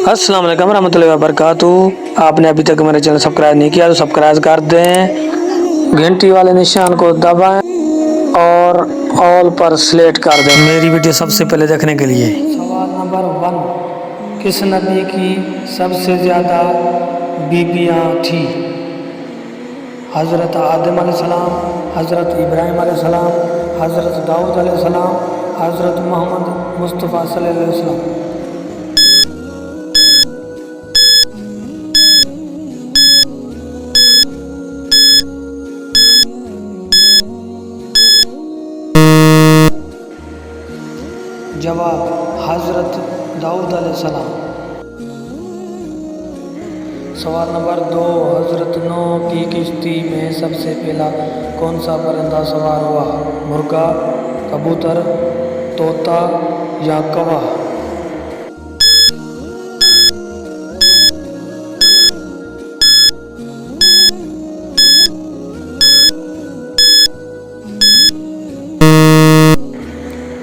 अस्सलाम वालेकुम रहमतुल्लाहि व बरकातुहू। आपने अभी तक मेरे चैनल सब्सक्राइब नहीं किया तो सब्सक्राइब कर दें, घंटी वाले निशान को दबाएं और ऑल पर सिलेक्ट कर दें मेरी वीडियो सबसे पहले देखने के लिए। सवाल नंबर 1, किस नबी की सबसे ज़्यादा बीबियाँ थी? हज़रत आदम अलैहिस्सलाम, हज़रत इब्राहिम अलैहिस्सलाम, हज़रत दाऊद अलैहिस्सलाम, हज़रत मोहम्मद मुस्तफ़ा सल्लल्लाहु अलैहि वसल्लम। जवाब हज़रत दाऊद अलैहिस्सलाम। सवाल नंबर 2, हज़रत नूह की किश्ती में सबसे पहला कौन सा परिंदा सवार हुआ? मुर्गा, कबूतर, तोता या कौवा?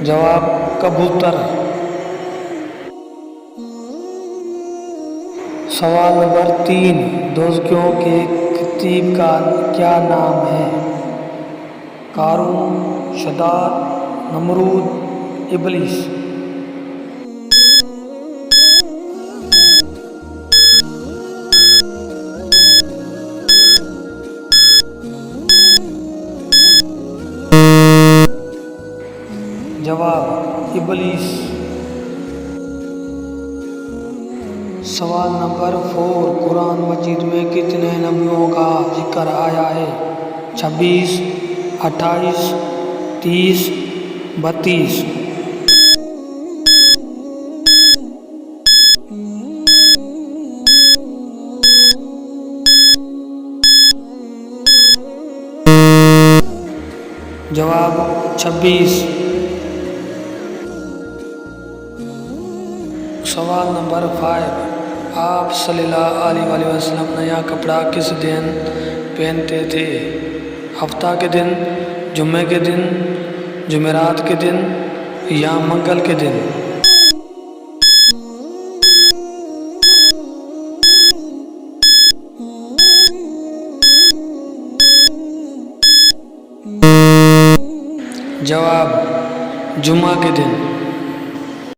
जवाब कबूतर। सवाल नंबर 3, दोज़खों के खतीब का क्या नाम है? कारून, शद्दाद, नमरूद, इबलीस? जवाब इबलीस। सवाल नंबर 4, कुरान मजीद में कितने नबियों का जिक्र आया है? 26, 28, 30, 32? जवाब 26। सवाल नंबर 5, आप सल्लल्लाहु अलैहि वसल्लम नया कपड़ा किस दिन पहनते थे? हफ्ता के दिन, जुम्मे के दिन, जुमेरात के दिन या मंगल के दिन? जवाब जुम्मा के दिन।